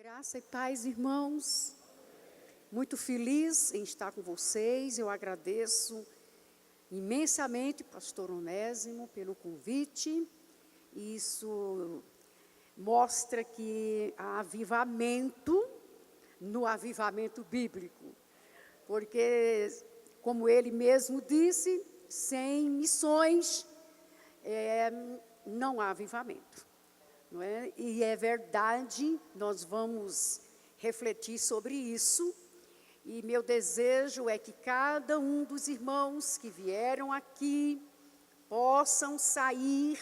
Graça e paz, irmãos. Muito feliz em estar com vocês. Eu agradeço imensamente, pastor Onésimo, pelo convite. Isso mostra que há avivamento no avivamento bíblico. Porque, como ele mesmo disse, sem missões não há avivamento. Não é? E é verdade, nós vamos refletir sobre isso, e meu desejo é que cada um dos irmãos que vieram aqui possam sair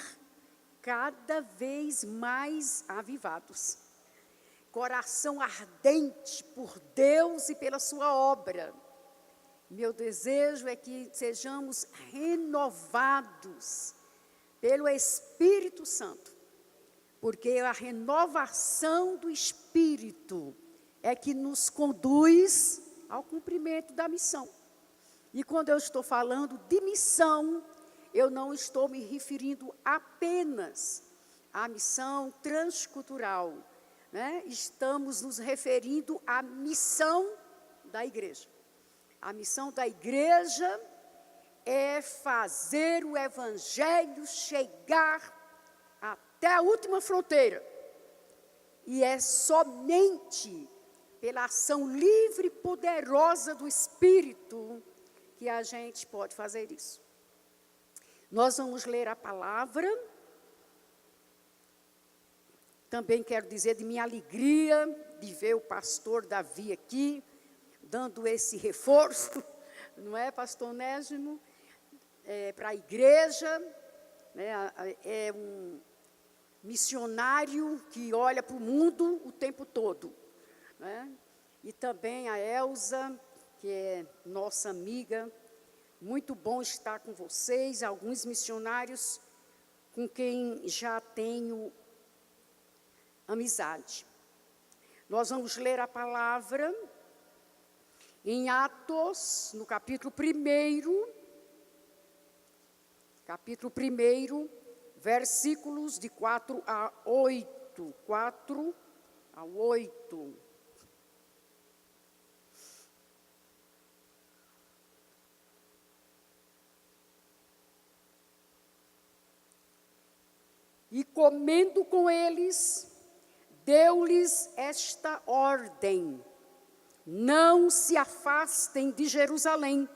cada vez mais avivados, coração ardente por Deus e pela sua obra. Meu desejo é que sejamos renovados pelo Espírito Santo, porque a renovação do Espírito é que nos conduz ao cumprimento da missão. E quando eu estou falando de missão, eu não estou me referindo apenas à missão transcultural, né? Estamos nos referindo à missão da igreja. A missão da igreja é fazer o evangelho chegar até a última fronteira. E é somente pela ação livre e poderosa do Espírito que a gente pode fazer isso. Nós vamos ler a palavra. Também quero dizer de minha alegria de ver o pastor Davi aqui, dando esse reforço, não é, pastor Onésimo, para a igreja, né? É um missionário que olha para o mundo o tempo todo, né? E também a Elza, que é nossa amiga. Muito bom estar com vocês, alguns missionários com quem já tenho amizade. Nós vamos ler a palavra em Atos, no capítulo 1, versículos de 4 a 8. 4 a 8. E comendo com eles, deu-lhes esta ordem: não se afastem de Jerusalém,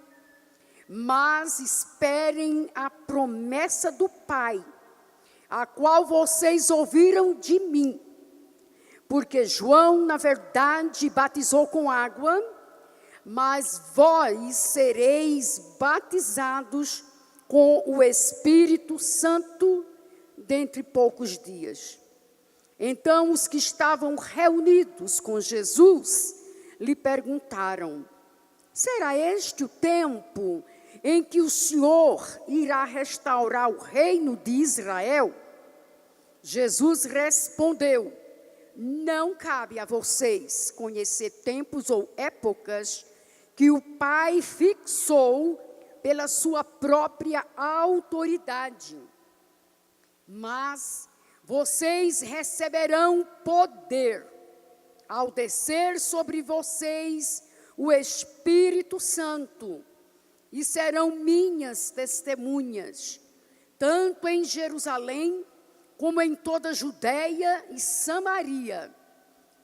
mas esperem a promessa do Pai, a qual vocês ouviram de mim. Porque João, na verdade, batizou com água, mas vós sereis batizados com o Espírito Santo dentro de poucos dias. Então os que estavam reunidos com Jesus lhe perguntaram: será este o tempo em que o Senhor irá restaurar o reino de Israel? Jesus respondeu: não cabe a vocês conhecer tempos ou épocas que o Pai fixou pela sua própria autoridade. Mas vocês receberão poder ao descer sobre vocês o Espírito Santo, e serão minhas testemunhas, tanto em Jerusalém, como em toda a Judeia e Samaria,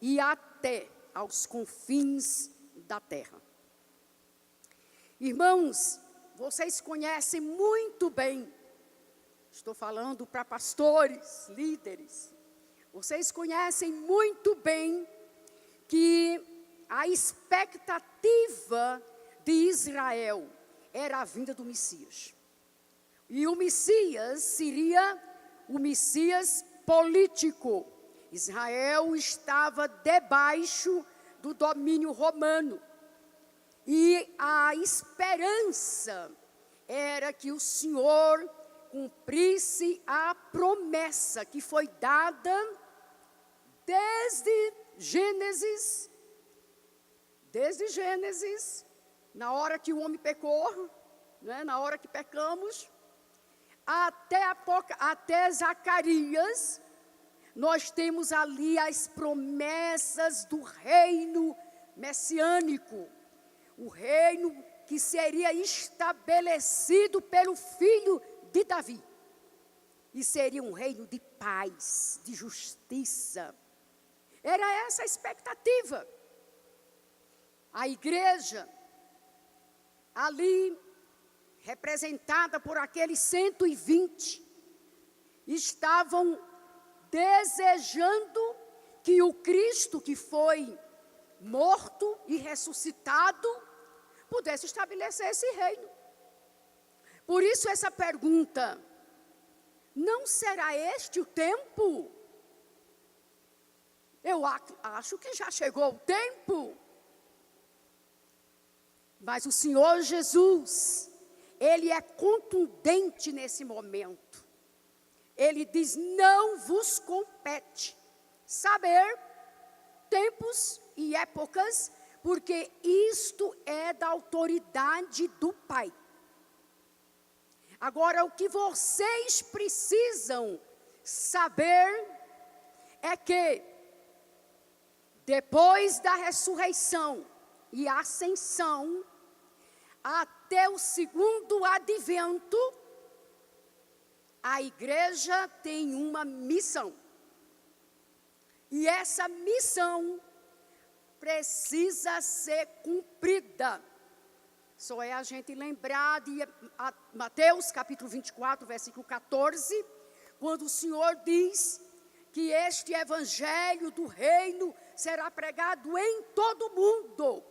e até aos confins da terra. Irmãos, vocês conhecem muito bem, estou falando para pastores, líderes, vocês conhecem muito bem que a expectativa de Israel era a vinda do Messias. E o Messias seria o Messias político. Israel estava debaixo do domínio romano. E a esperança era que o Senhor cumprisse a promessa que foi dada desde Gênesis, na hora que o homem pecou, né, na hora que pecamos, até Zacarias, nós temos ali as promessas do reino messiânico, o reino que seria estabelecido pelo filho de Davi. E seria um reino de paz, de justiça. Era essa a expectativa. A igreja, ali, representada por aqueles 120, estavam desejando que o Cristo que foi morto e ressuscitado pudesse estabelecer esse reino. Por isso essa pergunta: não será este o tempo? Eu acho que já chegou o tempo. Mas o Senhor Jesus, Ele é contundente nesse momento. Ele diz: não vos compete saber tempos e épocas, porque isto é da autoridade do Pai. Agora, o que vocês precisam saber é que, depois da ressurreição e ascensão, até o segundo advento, a igreja tem uma missão. E essa missão precisa ser cumprida. Só é a gente lembrar de Mateus capítulo 24, versículo 14, quando o Senhor diz que este evangelho do reino será pregado em todo o mundo,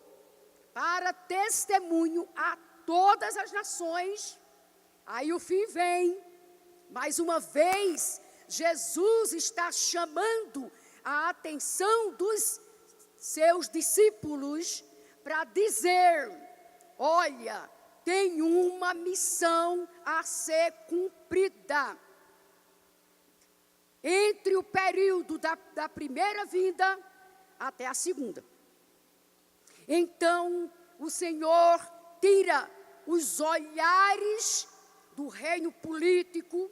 para testemunho a todas as nações. Aí o fim vem. Mais uma vez, Jesus está chamando a atenção dos seus discípulos para dizer: olha, tem uma missão a ser cumprida. Entre o período da primeira vinda até a segunda. Então, o Senhor tira os olhares do reino político,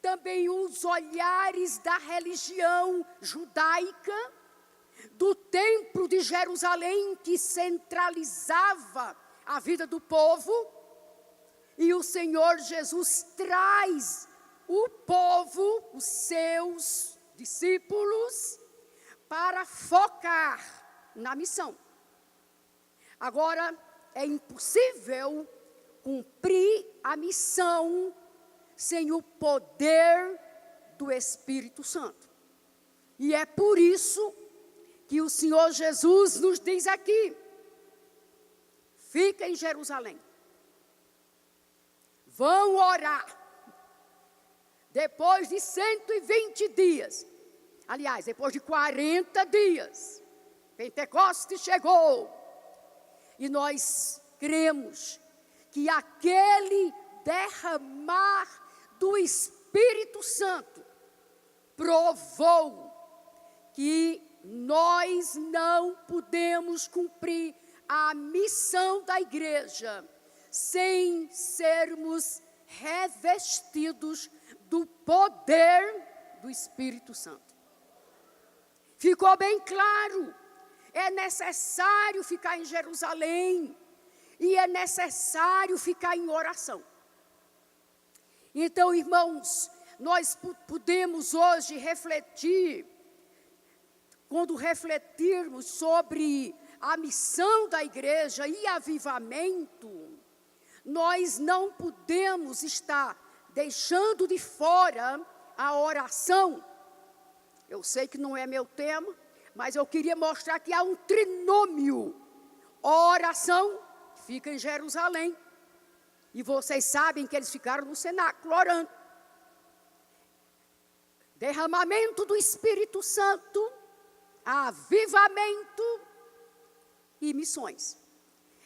também os olhares da religião judaica, do templo de Jerusalém, que centralizava a vida do povo, e o Senhor Jesus traz o povo, os seus discípulos, para focar na missão. Agora, é impossível cumprir a missão sem o poder do Espírito Santo. E é por isso que o Senhor Jesus nos diz aqui: fica em Jerusalém, vão orar. Depois de 120 dias, aliás, depois de 40 dias, Pentecostes chegou. E nós cremos que aquele derramar do Espírito Santo provou que nós não podemos cumprir a missão da igreja sem sermos revestidos do poder do Espírito Santo. Ficou bem claro, é necessário ficar em Jerusalém e é necessário ficar em oração. Então, irmãos, nós podemos hoje refletir, quando refletirmos sobre a missão da igreja e avivamento, nós não podemos estar deixando de fora a oração. Eu sei que não é meu tema, mas eu queria mostrar que há um trinômio. Oração, fica em Jerusalém. E vocês sabem que eles ficaram no cenáculo orando. Derramamento do Espírito Santo, avivamento e missões.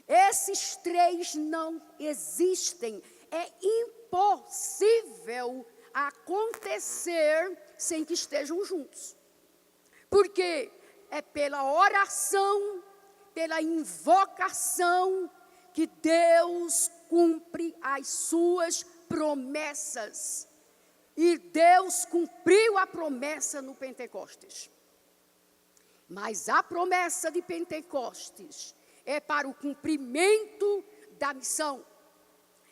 Esses três não existem. É impossível acontecer sem que estejam juntos. Porque é pela oração, pela invocação, que Deus cumpre as suas promessas. E Deus cumpriu a promessa no Pentecostes. Mas a promessa de Pentecostes é para o cumprimento da missão.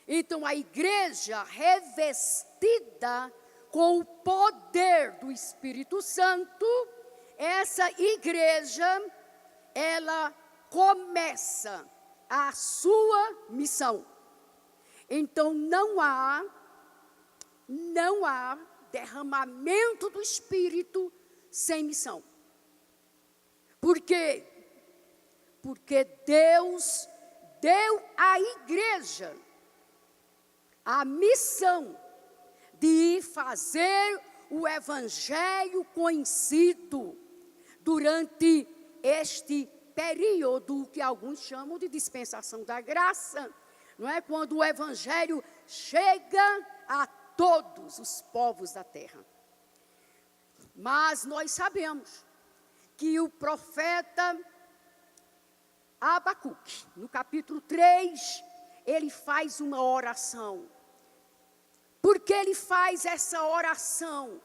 Então a igreja revestida com o poder do Espírito Santo, essa igreja, ela começa a sua missão. Então não há derramamento do Espírito sem missão. Por quê? Porque Deus deu à igreja a missão de fazer o evangelho conhecido durante este período que alguns chamam de dispensação da graça, não é? Quando o evangelho chega a todos os povos da terra. Mas nós sabemos que o profeta Abacuque, no capítulo 3, ele faz uma oração. Por que ele faz essa oração?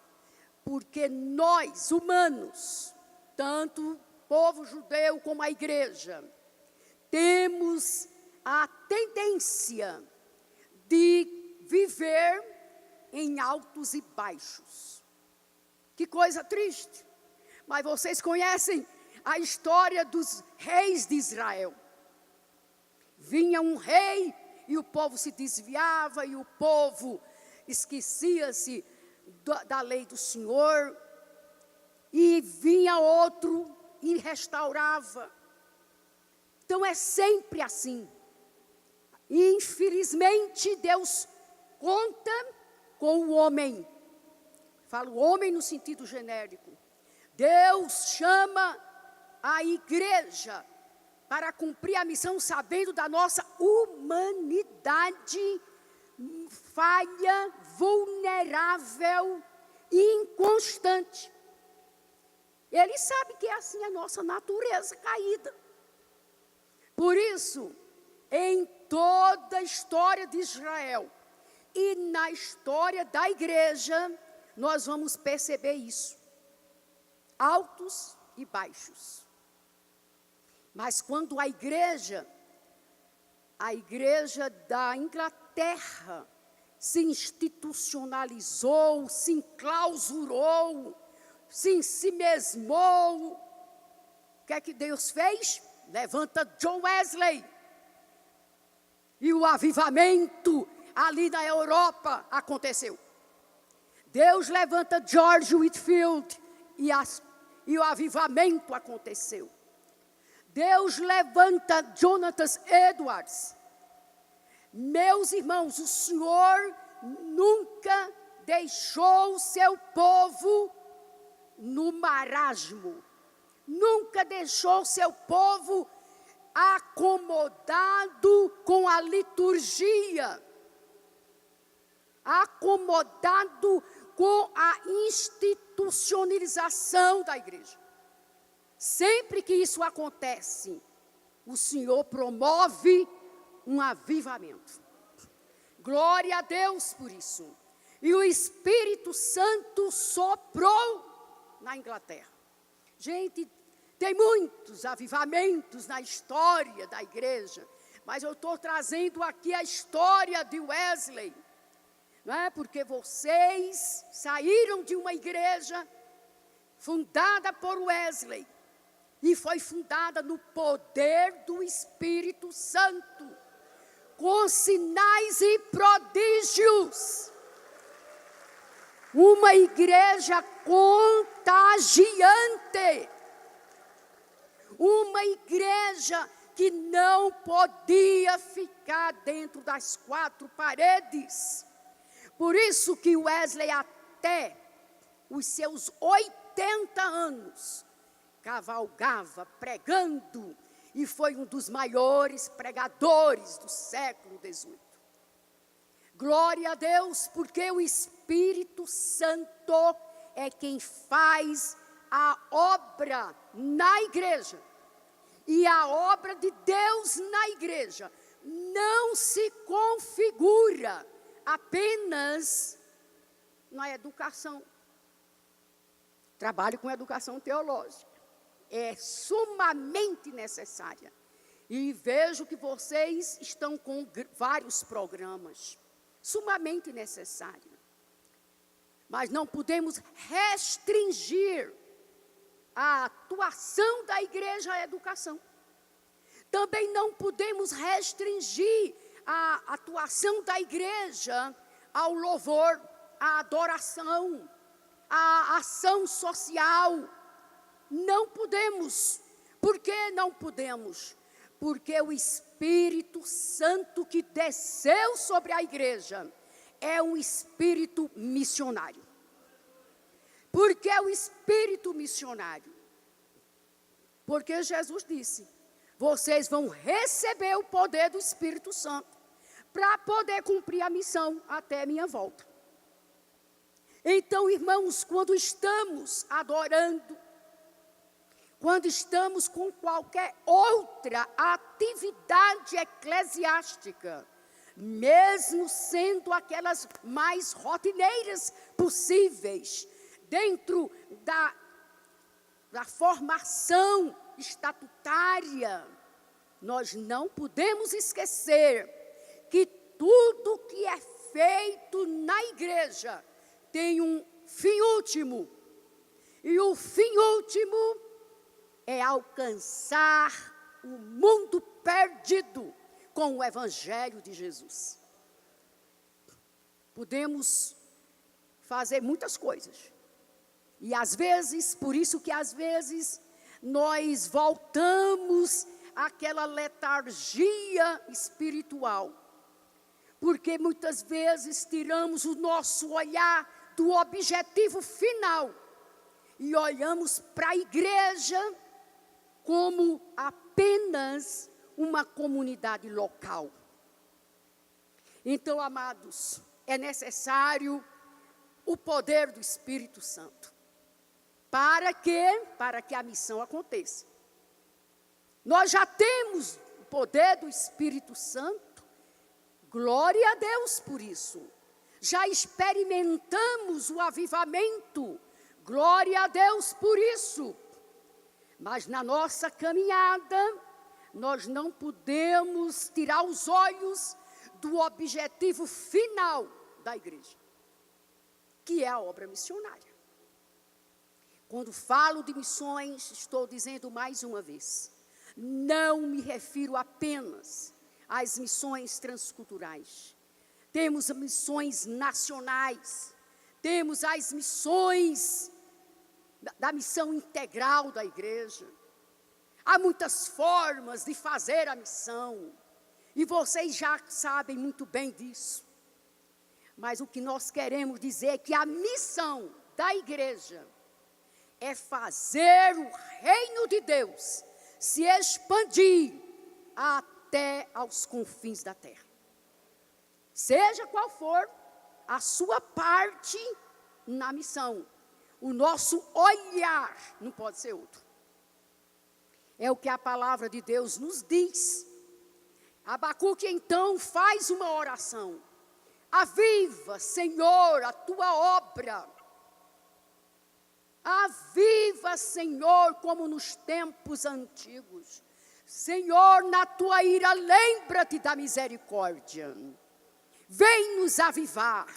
Porque nós, humanos, tanto o povo judeu como a igreja, temos a tendência de viver em altos e baixos. Que coisa triste. Mas vocês conhecem a história dos reis de Israel. Vinha um rei e o povo se desviava e o povo esquecia-se da lei do Senhor. E vinha outro e restaurava. Então é sempre assim. E infelizmente Deus conta com o homem. Falo homem no sentido genérico. Deus chama a igreja para cumprir a missão, sabendo da nossa humanidade falha, vulnerável e inconstante. Ele sabe que é assim a nossa natureza caída. Por isso, em toda a história de Israel e na história da igreja, nós vamos perceber isso. Altos e baixos. Mas quando a igreja da Inglaterra se institucionalizou, se enclausurou, se ensimesmou, o que é que Deus fez? Levanta John Wesley. E o avivamento ali na Europa aconteceu. Deus levanta George Whitefield e o avivamento aconteceu. Deus levanta Jonathan Edwards. Meus irmãos, o Senhor nunca deixou o seu povo no marasmo. Nunca deixou o seu povo acomodado com a liturgia. Acomodado com a institucionalização da igreja. Sempre que isso acontece, o Senhor promove um avivamento. Glória a Deus por isso. E o Espírito Santo soprou na Inglaterra. Gente, tem muitos avivamentos na história da igreja, mas eu estou trazendo aqui a história de Wesley. Não é? Porque vocês saíram de uma igreja fundada por Wesley e foi fundada no poder do Espírito Santo, com sinais e prodígios. Uma igreja contagiante. Uma igreja que não podia ficar dentro das quatro paredes. Por isso que Wesley, até os seus 80 anos, cavalgava pregando e foi um dos maiores pregadores do século XVIII. Glória a Deus, porque o Espírito Santo é quem faz a obra na igreja. E a obra de Deus na igreja não se configura apenas na educação. Trabalho com educação teológica. É sumamente necessária. E vejo que vocês estão com vários programas. Sumamente necessária. Mas não podemos restringir a atuação da igreja à educação. Também não podemos restringir a atuação da igreja ao louvor, à adoração, à ação social. Não podemos. Por que não podemos? Porque o Espírito Santo que desceu sobre a igreja é um espírito missionário. Porque é o espírito missionário. Porque Jesus disse: vocês vão receber o poder do Espírito Santo para poder cumprir a missão até minha volta. Então, irmãos, quando estamos adorando, quando estamos com qualquer outra atividade eclesiástica, mesmo sendo aquelas mais rotineiras possíveis, dentro da formação estatutária, nós não podemos esquecer que tudo que é feito na igreja tem um fim último. E o fim último é alcançar o mundo perdido com o Evangelho de Jesus. Podemos fazer muitas coisas. E às vezes, por isso que às vezes nós voltamos àquela letargia espiritual. Porque muitas vezes tiramos o nosso olhar do objetivo final e olhamos para a igreja como apenas uma comunidade local. Então, amados, é necessário o poder do Espírito Santo. Para quê? Para que a missão aconteça. Nós já temos o poder do Espírito Santo, glória a Deus por isso. Já experimentamos o avivamento, glória a Deus por isso. Mas na nossa caminhada, nós não podemos tirar os olhos do objetivo final da igreja, que é a obra missionária. Quando falo de missões, estou dizendo mais uma vez, não me refiro apenas às missões transculturais. Temos missões nacionais, temos as missões da missão integral da igreja. Há muitas formas de fazer a missão, e vocês já sabem muito bem disso. Mas o que nós queremos dizer é que a missão da igreja é fazer o reino de Deus se expandir até aos confins da terra. Seja qual for a sua parte na missão, o nosso olhar não pode ser outro. É o que a palavra de Deus nos diz. Abacuque então faz uma oração. Aviva, Senhor, a tua obra. Aviva, Senhor, como nos tempos antigos. Senhor, na tua ira, lembra-te da misericórdia. Vem nos avivar.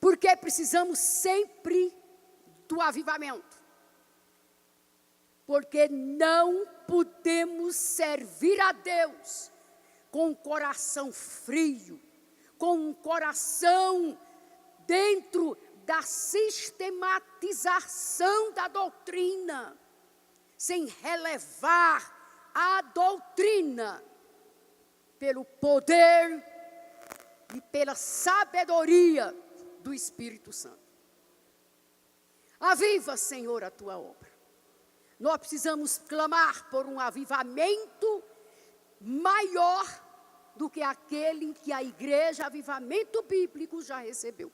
Porque precisamos sempre do avivamento. Porque não podemos servir a Deus com um coração frio, com um coração dentro da sistematização da doutrina, sem relevar a doutrina pelo poder e pela sabedoria do Espírito Santo. Aviva, Senhor, a tua obra. Nós precisamos clamar por um avivamento maior do que aquele que a igreja, avivamento bíblico, já recebeu.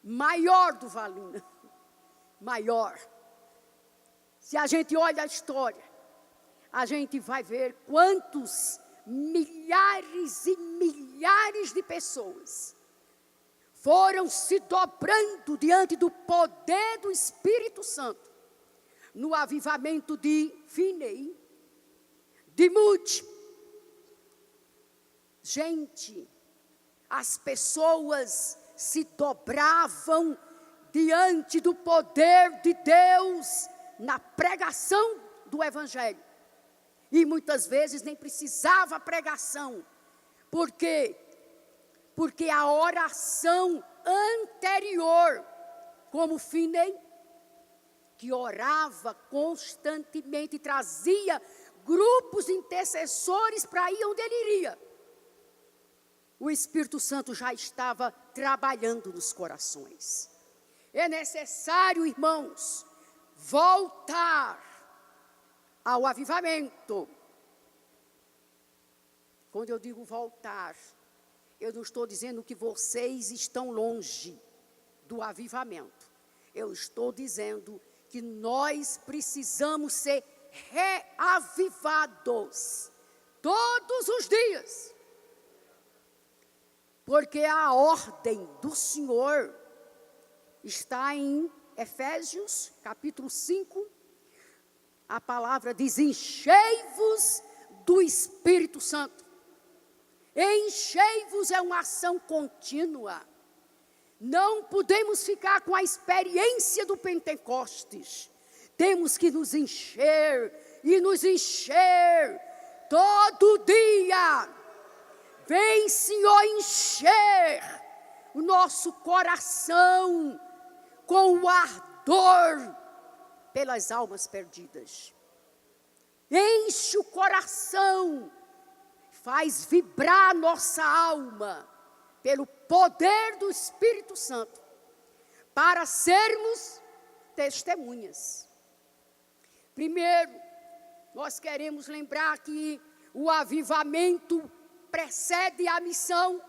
Maior do Valina, maior. Se a gente olha a história, a gente vai ver quantos milhares e milhares de pessoas foram se dobrando diante do poder do Espírito Santo, no avivamento de Finney, de Moody. Gente, as pessoas se dobravam diante do poder de Deus na pregação do Evangelho. E muitas vezes nem precisava pregação. Por quê? Porque a oração anterior, como Finney, que orava constantemente, trazia grupos intercessores para ir onde ele iria. O Espírito Santo já estava trabalhando nos corações. É necessário, irmãos, voltar ao avivamento. Quando eu digo voltar, eu não estou dizendo que vocês estão longe do avivamento. Eu estou dizendo que nós precisamos ser reavivados todos os dias. Porque a ordem do Senhor está em Efésios, capítulo 5. A palavra diz: enchei-vos do Espírito Santo. Enchei-vos é uma ação contínua. Não podemos ficar com a experiência do Pentecostes. Temos que nos encher e nos encher todo dia. Vem, Senhor, encher o nosso coração com o ardor pelas almas perdidas. Enche o coração, faz vibrar nossa alma pelo poder do Espírito Santo, para sermos testemunhas. Primeiro, nós queremos lembrar que o avivamento precede a missão,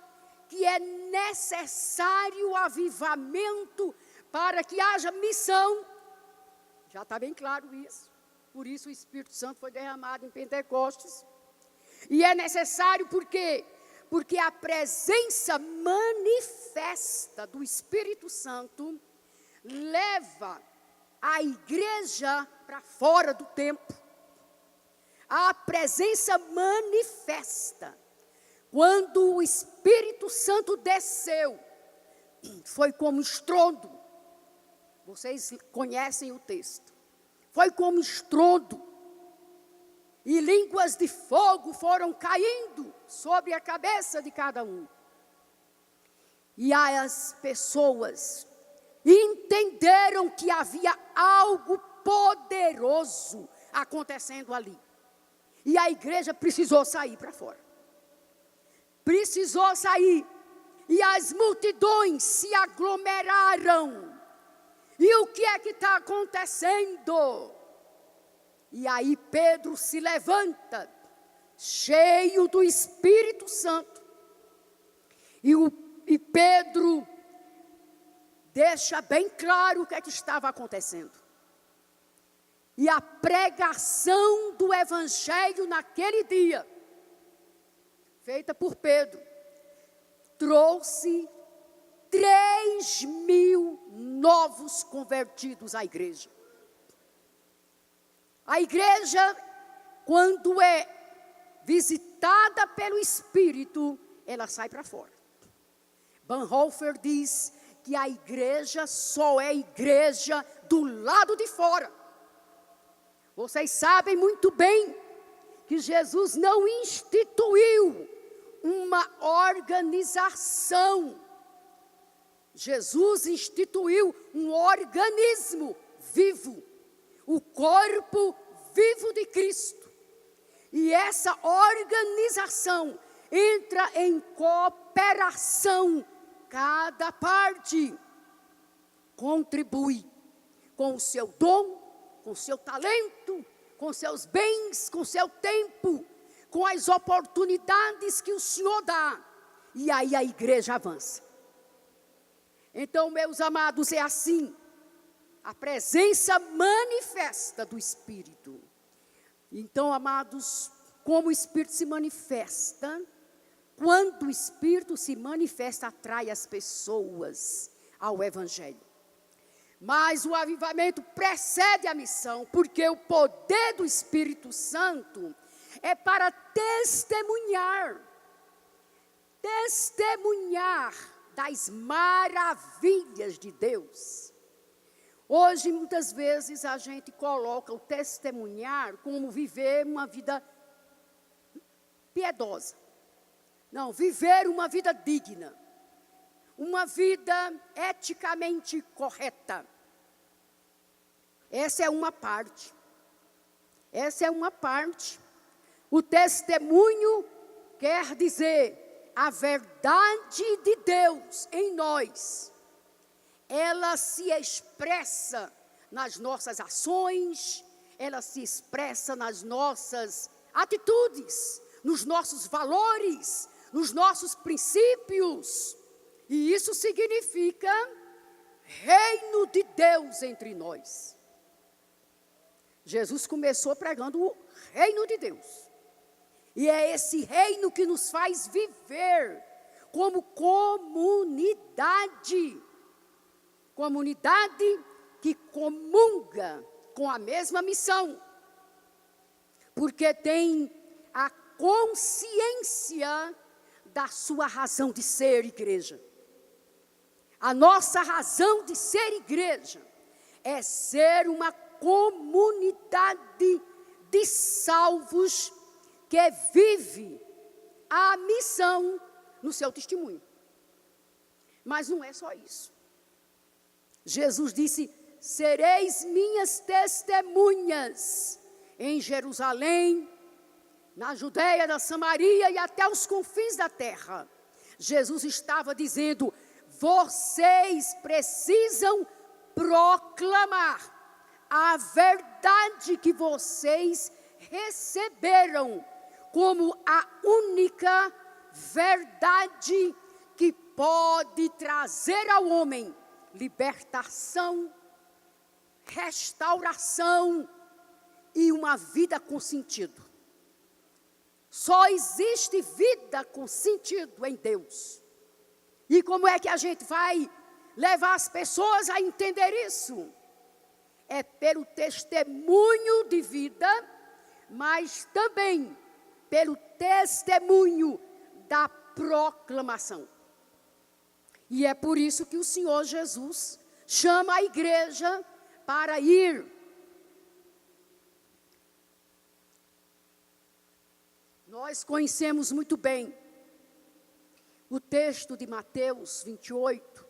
que é necessário avivamento para que haja missão. Já está bem claro isso. Por isso o Espírito Santo foi derramado em Pentecostes. E é necessário por quê? Porque a presença manifesta do Espírito Santo leva a igreja para fora do templo. A presença manifesta. Quando o Espírito Santo desceu, foi como estrondo. Vocês conhecem o texto. Foi como estrondo. E línguas de fogo foram caindo sobre a cabeça de cada um. E as pessoas entenderam que havia algo poderoso acontecendo ali. E a igreja precisou sair para fora. Precisou sair. E as multidões se aglomeraram. E o que é que está acontecendo? E aí Pedro se levanta, cheio do Espírito Santo. E Pedro deixa bem claro o que é que estava acontecendo. E a pregação do Evangelho naquele dia, feita por Pedro, trouxe 3.000 novos convertidos à igreja. A igreja, quando é visitada pelo Espírito, ela sai para fora. Bonhoeffer diz que a igreja só é igreja do lado de fora. Vocês sabem muito bem que Jesus não instituiu uma organização. Jesus instituiu um organismo vivo. O corpo vivo de Cristo. E essa organização entra em cooperação. Cada parte contribui com o seu dom, com o seu talento, com seus bens, com seu tempo, com as oportunidades que o Senhor dá. E aí a igreja avança. Então, meus amados, é assim. A presença manifesta do Espírito. Então, amados, como o Espírito se manifesta, quando o Espírito se manifesta, atrai as pessoas ao Evangelho. Mas o avivamento precede a missão, porque o poder do Espírito Santo é para testemunhar das maravilhas de Deus. Hoje, muitas vezes, a gente coloca o testemunhar como viver uma vida piedosa. Não, viver uma vida digna. Uma vida eticamente correta. Essa é uma parte. O testemunho quer dizer a verdade de Deus em nós. Ela se expressa nas nossas ações, ela se expressa nas nossas atitudes, nos nossos valores, nos nossos princípios. E isso significa reino de Deus entre nós. Jesus começou pregando o reino de Deus. E é esse reino que nos faz viver como comunidade. Comunidade que comunga com a mesma missão. Porque tem a consciência da sua razão de ser igreja. A nossa razão de ser igreja é ser uma comunidade de salvos que vive a missão no seu testemunho. Mas não é só isso. Jesus disse: sereis minhas testemunhas em Jerusalém, na Judeia, na Samaria e até os confins da terra. Jesus estava dizendo: vocês precisam proclamar a verdade que vocês receberam como a única verdade que pode trazer ao homem libertação, restauração e uma vida com sentido. Só existe vida com sentido em Deus. E como é que a gente vai levar as pessoas a entender isso? É pelo testemunho de vida, mas também pelo testemunho da proclamação. E é por isso que o Senhor Jesus chama a igreja para ir. Nós conhecemos muito bem o texto de Mateus 28.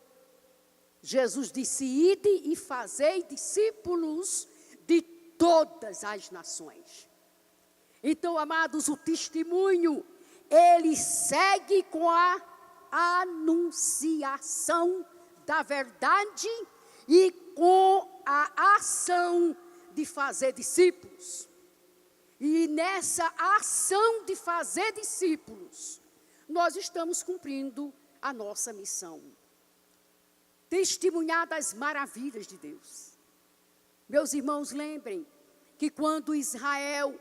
Jesus disse: ide e fazei discípulos de todas as nações. Então, amados, o testemunho, ele segue com a anunciação da verdade e com a ação de fazer discípulos. E nessa ação de fazer discípulos, nós estamos cumprindo a nossa missão. Testemunhar das maravilhas de Deus. Meus irmãos, lembrem que quando Israel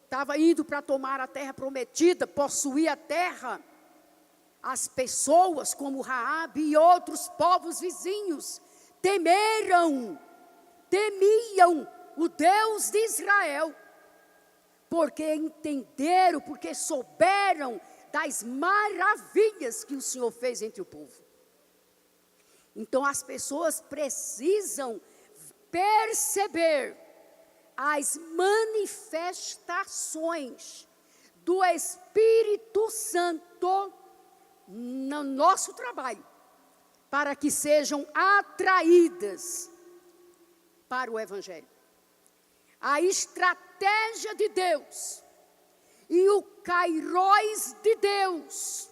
estava indo para tomar a terra prometida, possuir a terra, as pessoas como Raabe e outros povos vizinhos temiam o Deus de Israel, porque entenderam, porque souberam das maravilhas que o Senhor fez entre o povo. Então as pessoas precisam perceber as manifestações do Espírito Santo no nosso trabalho, para que sejam atraídas para o Evangelho. A estratégia de Deus e o Kairos de Deus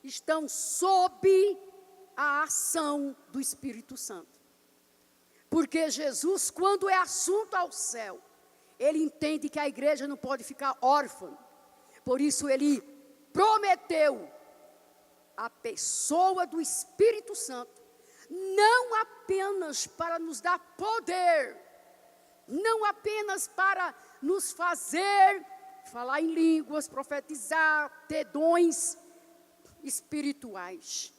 estão sob a ação do Espírito Santo. Porque Jesus, quando é assunto ao céu, ele entende que a igreja não pode ficar órfã. Por isso ele prometeu a pessoa do Espírito Santo, não apenas para nos dar poder, não apenas para nos fazer falar em línguas, profetizar, ter dons espirituais.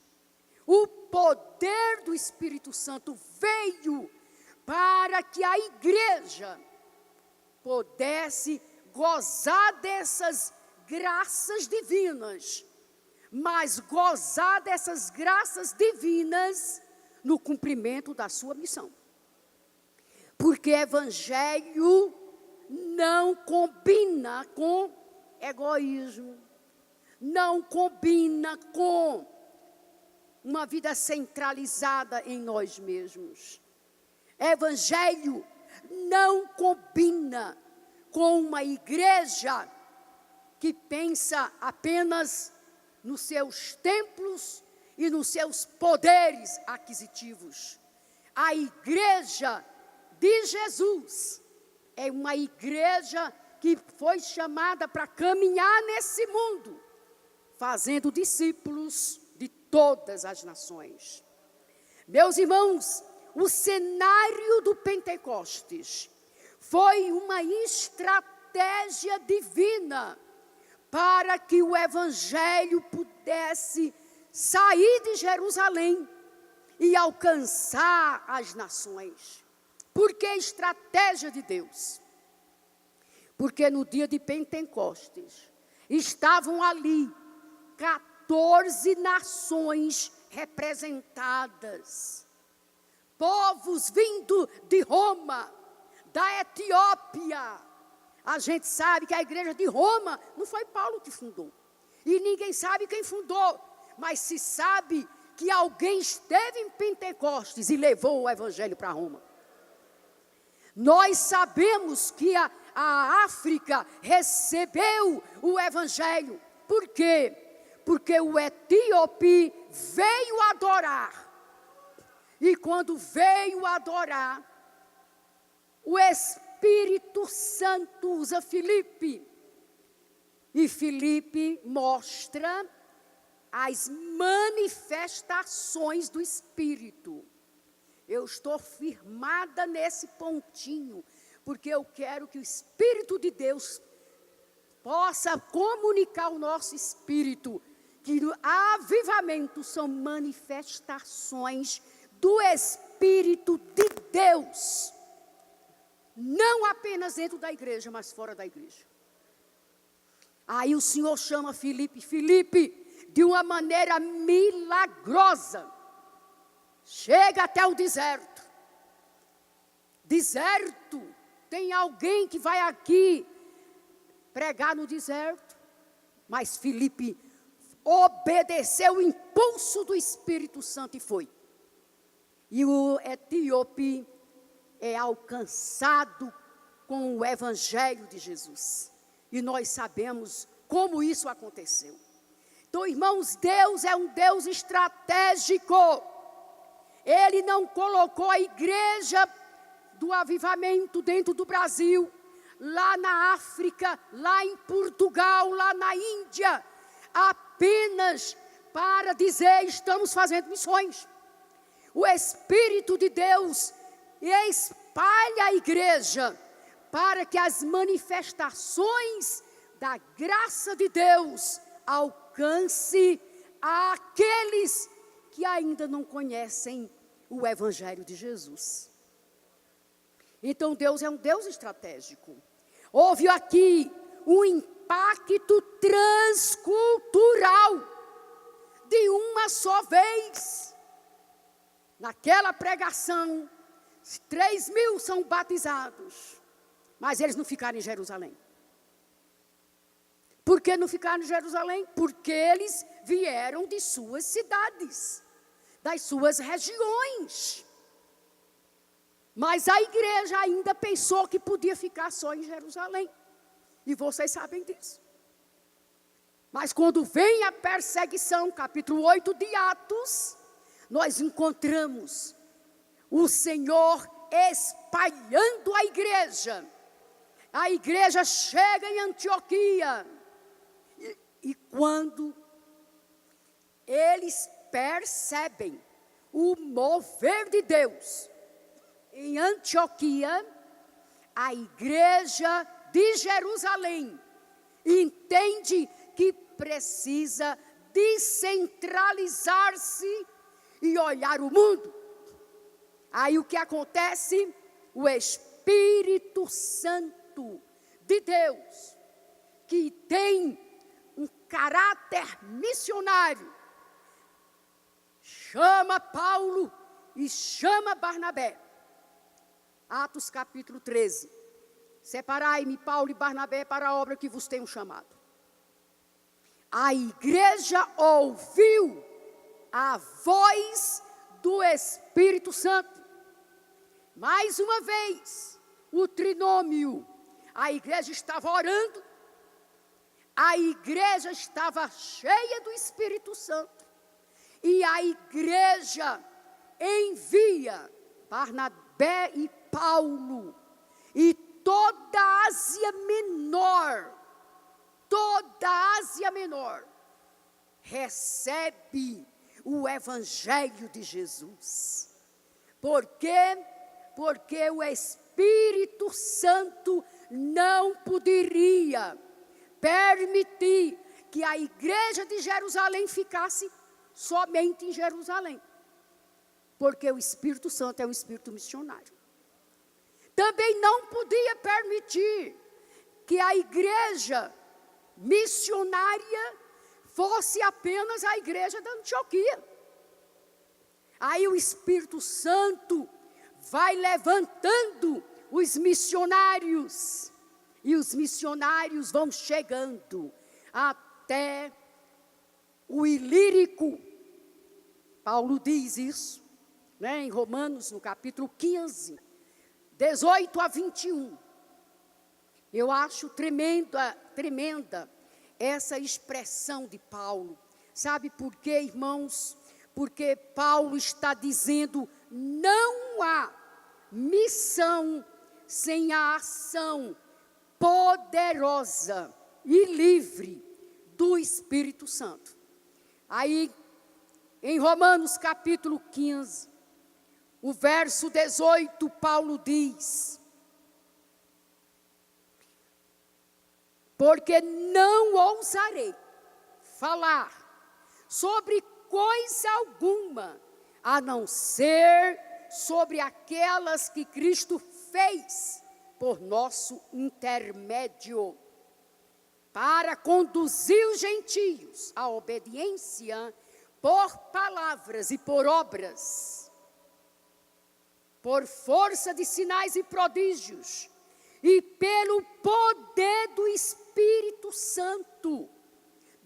O poder do Espírito Santo veio para que a igreja pudesse gozar dessas graças divinas, mas gozar dessas graças divinas no cumprimento da sua missão. Porque evangelho não combina com egoísmo, não combina com uma vida centralizada em nós mesmos. Evangelho não combina com uma igreja que pensa apenas nos seus templos e nos seus poderes aquisitivos. A igreja de Jesus é uma igreja que foi chamada para caminhar nesse mundo, fazendo discípulos de todas as nações. Meus irmãos, o cenário do Pentecostes foi uma estratégia divina para que o evangelho pudesse sair de Jerusalém e alcançar as nações. Por que estratégia de Deus? Porque no dia de Pentecostes estavam ali 14 nações representadas. Povos vindo de Roma, da Etiópia. A gente sabe que a igreja de Roma não foi Paulo que fundou. E ninguém sabe quem fundou. Mas se sabe que alguém esteve em Pentecostes e levou o evangelho para Roma. Nós sabemos que a África recebeu o evangelho. Por quê? Porque o etíope veio adorar. E quando veio adorar, o Espírito Santo usa Filipe. E Filipe mostra as manifestações do Espírito. Eu estou firmada nesse pontinho, porque eu quero que o Espírito de Deus possa comunicar ao nosso espírito que o avivamento são manifestações do Espírito de Deus. Não apenas dentro da igreja, mas fora da igreja. Aí o Senhor chama Filipe, de uma maneira milagrosa. Chega até o deserto. Deserto, tem alguém que vai aqui pregar no deserto? Mas Filipe obedeceu o impulso do Espírito Santo e foi. E o etíope é alcançado com o evangelho de Jesus. E nós sabemos como isso aconteceu. Então, irmãos, Deus é um Deus estratégico. Ele não colocou a igreja do avivamento dentro do Brasil, lá na África, lá em Portugal, lá na Índia, apenas para dizer, estamos fazendo missões. O Espírito de Deus espalha a igreja para que as manifestações da graça de Deus alcance aqueles que ainda não conhecem o Evangelho de Jesus. Então Deus é um Deus estratégico. Houve aqui um impacto transcultural de uma só vez. Naquela pregação, 3.000 são batizados, mas eles não ficaram em Jerusalém. Por que não ficaram em Jerusalém? Porque eles vieram de suas cidades, das suas regiões. Mas a igreja ainda pensou que podia ficar só em Jerusalém. E vocês sabem disso. Mas quando vem a perseguição, capítulo 8 de Atos, nós encontramos o Senhor espalhando a igreja. A igreja chega em Antioquia. E quando eles percebem o mover de Deus em Antioquia, a igreja de Jerusalém entende que precisa descentralizar-se e olhar o mundo. Aí o que acontece? O Espírito Santo de Deus, que tem um caráter missionário, chama Paulo e chama Barnabé. Atos capítulo 13. Separai-me, Paulo e Barnabé, para a obra que vos tenho chamado. A igreja ouviu a voz do Espírito Santo. Mais uma vez, o trinômio. A igreja estava orando, a igreja estava cheia do Espírito Santo, e a igreja envia Barnabé e Paulo, e toda a Ásia Menor, recebe o Evangelho de Jesus. Por quê? Porque o Espírito Santo não poderia permitir que a igreja de Jerusalém ficasse somente em Jerusalém. Porque o Espírito Santo é um espírito missionário. Também não podia permitir que a igreja missionária fosse apenas a igreja da Antioquia. Aí o Espírito Santo vai levantando os missionários, e os missionários vão chegando até o Ilírico. Paulo diz isso, né, em Romanos, no capítulo 15, 18 a 21. Eu acho tremenda essa expressão de Paulo. Sabe por quê, irmãos? Porque Paulo está dizendo: não há missão sem a ação poderosa e livre do Espírito Santo. Aí, em Romanos capítulo 15, o verso 18, Paulo diz: porque não ousarei falar sobre coisa alguma, a não ser sobre aquelas que Cristo fez por nosso intermédio, para conduzir os gentios à obediência por palavras e por obras, por força de sinais e prodígios, e pelo poder do Espírito Santo.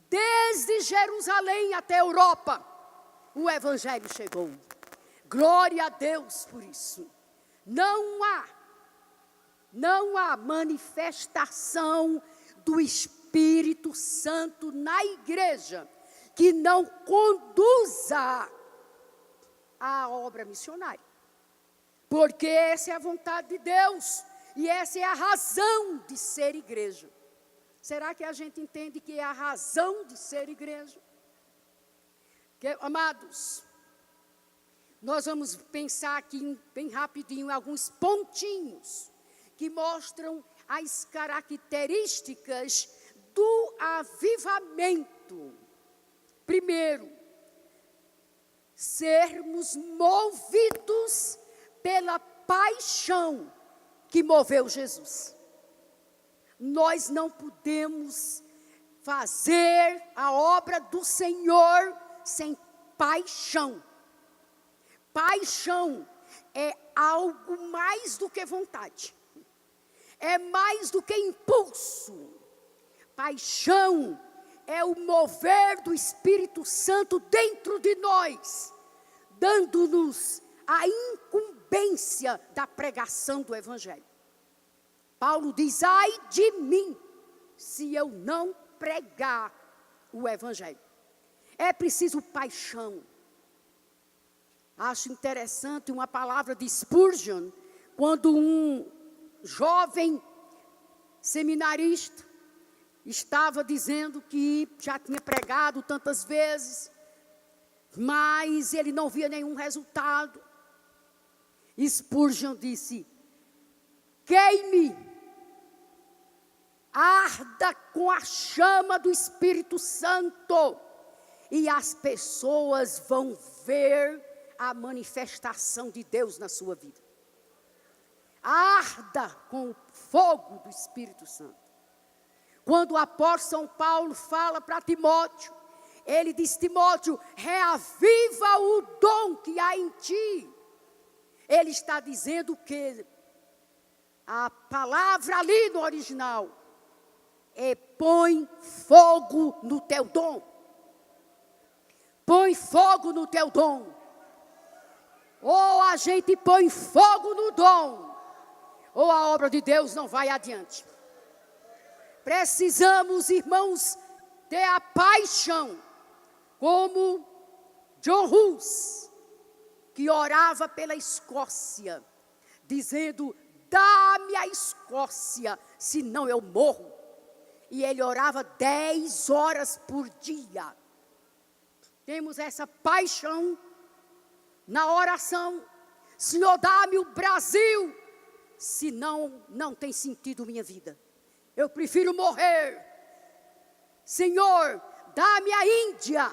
Desde Jerusalém até a Europa, o Evangelho chegou. Glória a Deus por isso. Não há manifestação do Espírito Santo na igreja que não conduza a obra missionária. Porque essa é a vontade de Deus e essa é a razão de ser igreja. Será que a gente entende que é a razão de ser igreja? Amados, nós vamos pensar aqui bem rapidinho em alguns pontinhos que mostram as características do avivamento. Primeiro, sermos movidos pela paixão que moveu Jesus. Nós não podemos fazer a obra do Senhor sem paixão. Paixão é algo mais do que vontade. É mais do que impulso. Paixão é o mover do Espírito Santo dentro de nós, dando-nos a incumbência da pregação do Evangelho. Paulo diz: ai de mim, se eu não pregar o Evangelho. É preciso paixão. Acho interessante uma palavra de Spurgeon, quando um jovem seminarista estava dizendo que já tinha pregado tantas vezes, mas ele não via nenhum resultado. Spurgeon disse: queime arda com a chama do Espírito Santo e as pessoas vão ver a manifestação de Deus na sua vida. Arda com o fogo do Espírito Santo. Quando o apóstolo São Paulo fala para Timóteo, ele diz: Timóteo, reaviva o dom que há em ti. Ele está dizendo que a palavra ali no original é: põe fogo no teu dom. Põe fogo no teu dom. Ou a gente põe fogo no dom, ou a obra de Deus não vai adiante. Precisamos, irmãos, ter a paixão, como John Hus, que orava pela Escócia, dizendo: dá-me a Escócia, senão eu morro. E ele orava 10 horas por dia. Temos essa paixão na oração. Senhor, dá-me o Brasil, senão não tem sentido minha vida. Eu prefiro morrer. Senhor, dá-me a Índia,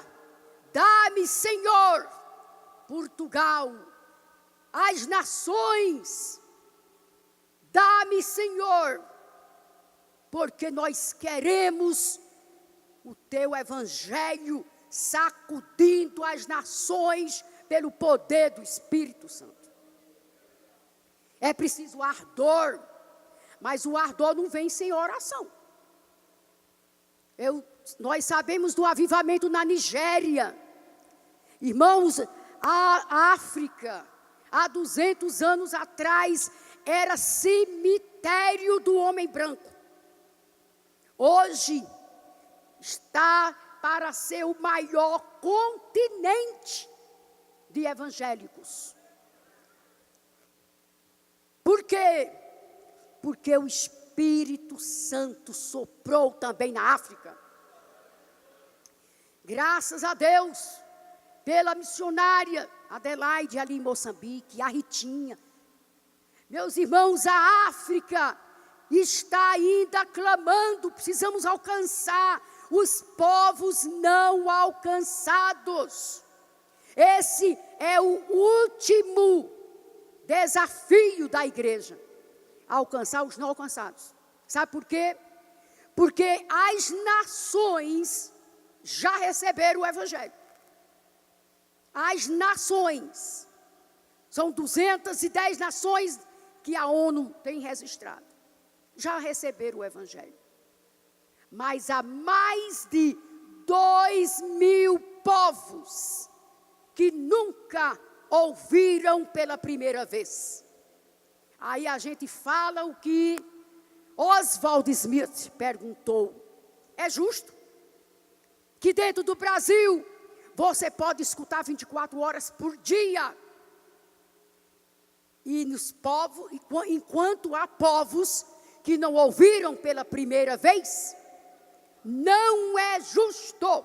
dá-me, Senhor, Portugal, as nações, dá-me, Senhor, porque nós queremos o teu evangelho sacudindo as nações pelo poder do Espírito Santo. É preciso ardor, mas o ardor não vem sem oração. Nós sabemos do avivamento na Nigéria. Irmãos, a África, há 200 anos atrás, era cemitério do homem branco. Hoje, está para ser o maior continente de evangélicos. Por quê? Porque o Espírito Santo soprou também na África. Graças a Deus, pela missionária Adelaide ali em Moçambique, a Ritinha. Meus irmãos, a África está ainda clamando, precisamos alcançar os povos não alcançados. Esse é o último desafio da igreja, alcançar os não alcançados. Sabe por quê? Porque as nações já receberam o evangelho. As nações, são 210 nações que a ONU tem registrado, já receberam o evangelho. Mas há mais de 2.000 povos que nunca ouviram pela primeira vez. Aí a gente fala o que Oswald Smith perguntou: é justo que dentro do Brasil você pode escutar 24 horas por dia, e nos povos, enquanto há povos que não ouviram pela primeira vez? Não é justo.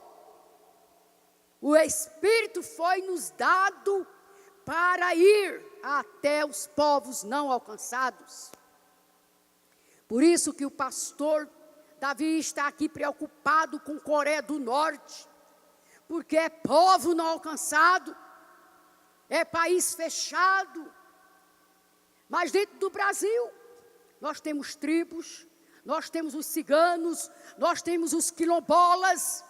O Espírito foi nos dado para ir até os povos não alcançados. Por isso que o pastor Davi está aqui preocupado com Coreia do Norte, porque é povo não alcançado, é país fechado. Mas dentro do Brasil, nós temos tribos, nós temos os ciganos, nós temos os quilombolas,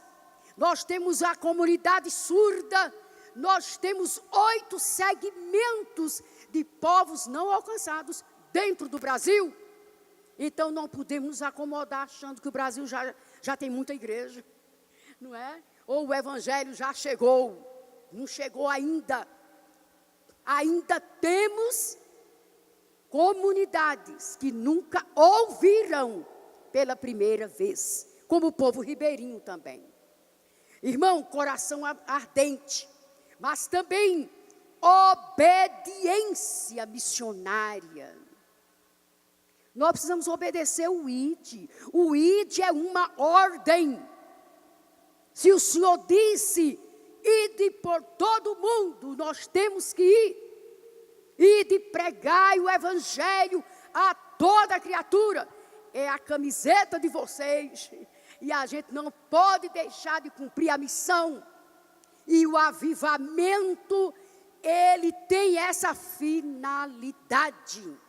nós temos a comunidade surda, nós temos 8 segmentos de povos não alcançados dentro do Brasil. Então não podemos nos acomodar achando que o Brasil já tem muita igreja, não é? Ou o evangelho já chegou. Não chegou ainda. Ainda temos comunidades que nunca ouviram pela primeira vez, como o povo ribeirinho também. Irmão, coração ardente, mas também obediência missionária. Nós precisamos obedecer o ID. O ID é uma ordem. Se o Senhor disse: ide por todo mundo, nós temos que ir. Ide pregai o evangelho a toda criatura. é a camiseta de vocês. E a gente não pode deixar de cumprir a missão. E o avivamento, ele tem essa finalidade: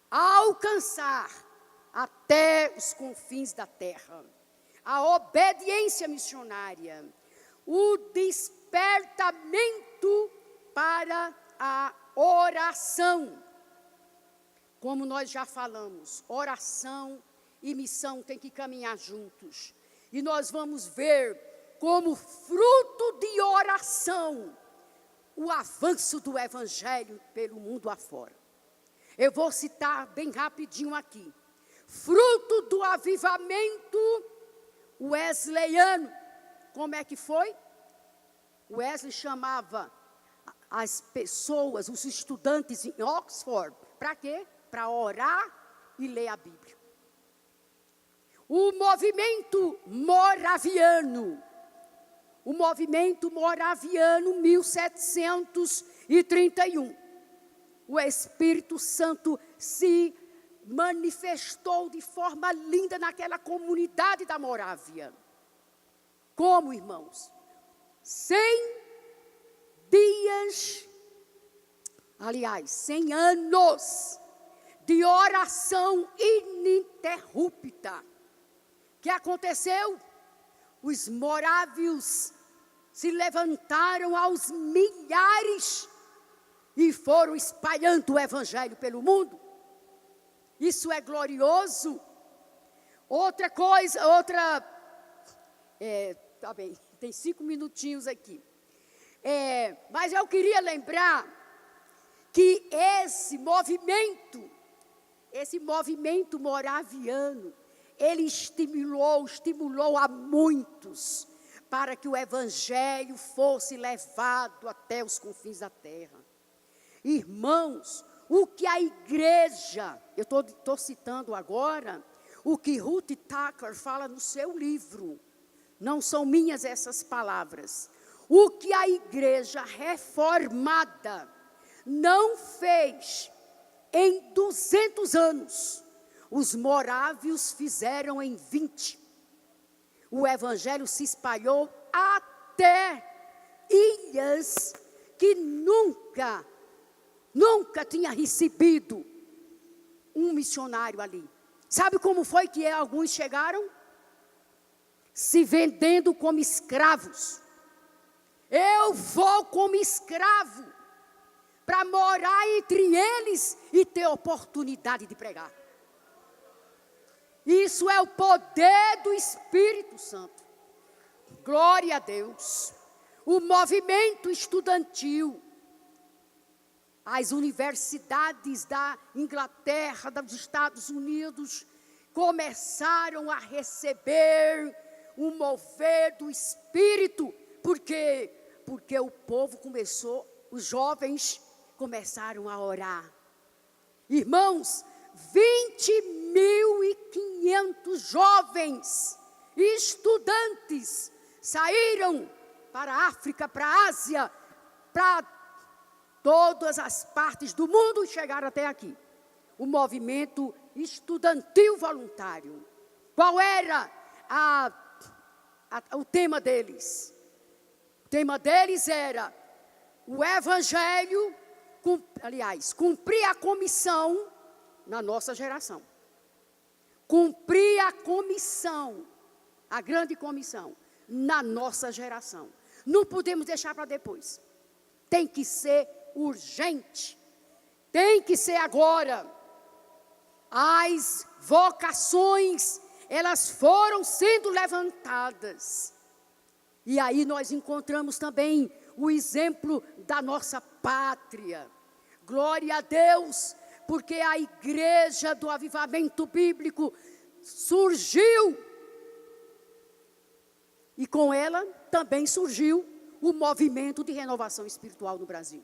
alcançar até os confins da terra. A obediência missionária, o despertamento para a oração. Como nós já falamos, oração e missão têm que caminhar juntos. E nós vamos ver como fruto de oração o avanço do evangelho pelo mundo afora. Eu vou citar bem rapidinho aqui. Fruto do avivamento wesleyano. Como é que foi? Wesley chamava as pessoas, os estudantes em Oxford, para quê? Para orar e ler a Bíblia. O movimento moraviano. O movimento moraviano, 1731. O Espírito Santo se manifestou de forma linda naquela comunidade da Morávia. Como, irmãos? 100 dias, aliás, 100 anos de oração ininterrupta. O que aconteceu? Os morávios se levantaram aos milhares e foram espalhando o evangelho pelo mundo. Isso é glorioso. Outra coisa, tá bem, tem 5 minutinhos aqui. Mas eu queria lembrar que esse movimento moraviano, ele estimulou a muitos para que o evangelho fosse levado até os confins da terra. Irmãos, o que a igreja, eu estou citando agora, o que Ruth Tucker fala no seu livro, não são minhas essas palavras. O que a igreja reformada não fez em 200 anos, os morávios fizeram em 20. O evangelho se espalhou até ilhas que nunca tinha recebido um missionário ali. Sabe como foi que alguns chegaram? Se vendendo como escravos. Eu vou como escravo para morar entre eles e ter oportunidade de pregar. Isso é o poder do Espírito Santo. Glória a Deus. O movimento estudantil, as universidades da Inglaterra, dos Estados Unidos, começaram a receber o mover do Espírito. Por quê? Porque o povo começou, os jovens começaram a orar. Irmãos, 20.500 jovens estudantes saíram para a África, para a Ásia, para todas as partes do mundo e chegaram até aqui. O movimento estudantil voluntário. Qual era o tema deles? O tema deles era o evangelho, cumprir a comissão na nossa geração. Cumprir a comissão, a grande comissão, na nossa geração. Não podemos deixar para depois. Tem que ser urgente. Tem que ser agora. As vocações, elas foram sendo levantadas. E aí nós encontramos também o exemplo da nossa pátria. Glória a Deus, porque a igreja do avivamento bíblico surgiu. E com ela também surgiu o movimento de renovação espiritual no Brasil.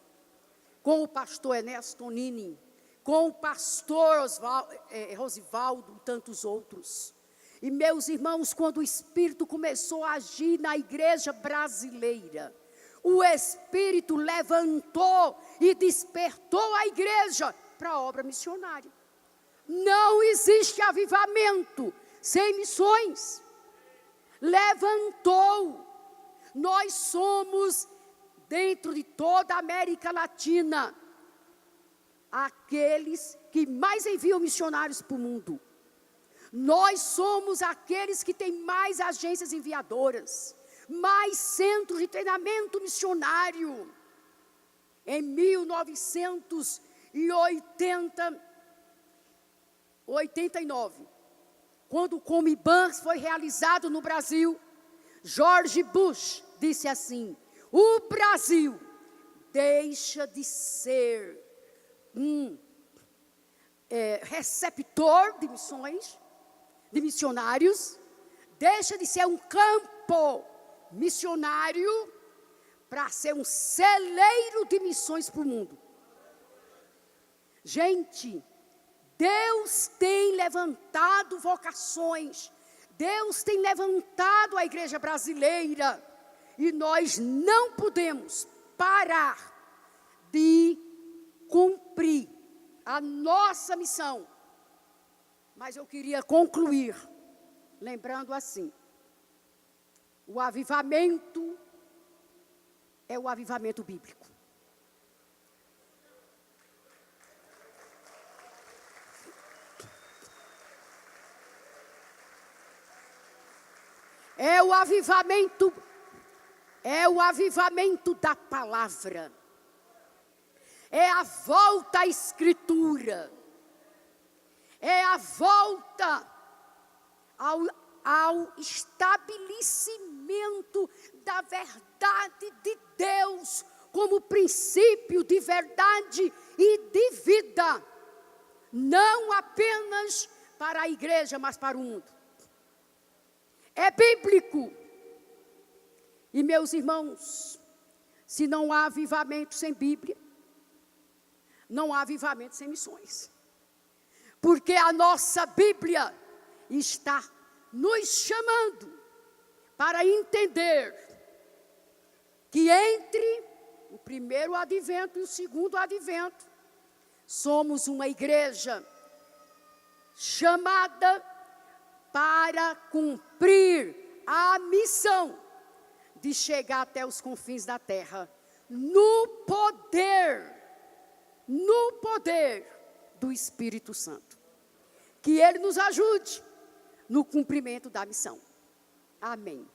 Com o pastor Ernesto Tonini, com o pastor Rosivaldo e tantos outros. E meus irmãos, quando o Espírito começou a agir na igreja brasileira, o Espírito levantou e despertou a igreja para a obra missionária. Não existe avivamento sem missões. Levantou. Nós somos, dentro de toda a América Latina, aqueles que mais enviam missionários para o mundo. Nós somos aqueles que têm mais agências enviadoras, mais centros de treinamento missionário. Em 1989, quando o Comiban foi realizado no Brasil, George Bush disse assim: o Brasil deixa de ser um receptor de missões, de missionários, deixa de ser um campo missionário para ser um celeiro de missões para o mundo. Gente, Deus tem levantado vocações, Deus tem levantado a igreja brasileira, e nós não podemos parar de cumprir a nossa missão. Mas eu queria concluir lembrando assim: o avivamento é o avivamento bíblico. É o avivamento da palavra. É a volta à Escritura. É a volta ao estabelecimento da verdade de Deus como princípio de verdade e de vida. Não apenas para a igreja, mas para o mundo. É bíblico. E meus irmãos, se não há avivamento sem Bíblia, não há avivamento sem missões. Porque a nossa Bíblia está nos chamando para entender que entre o primeiro advento e o segundo advento, somos uma igreja chamada para cumprir a missão de chegar até os confins da terra, no poder do Espírito Santo. Que Ele nos ajude no cumprimento da missão. Amém.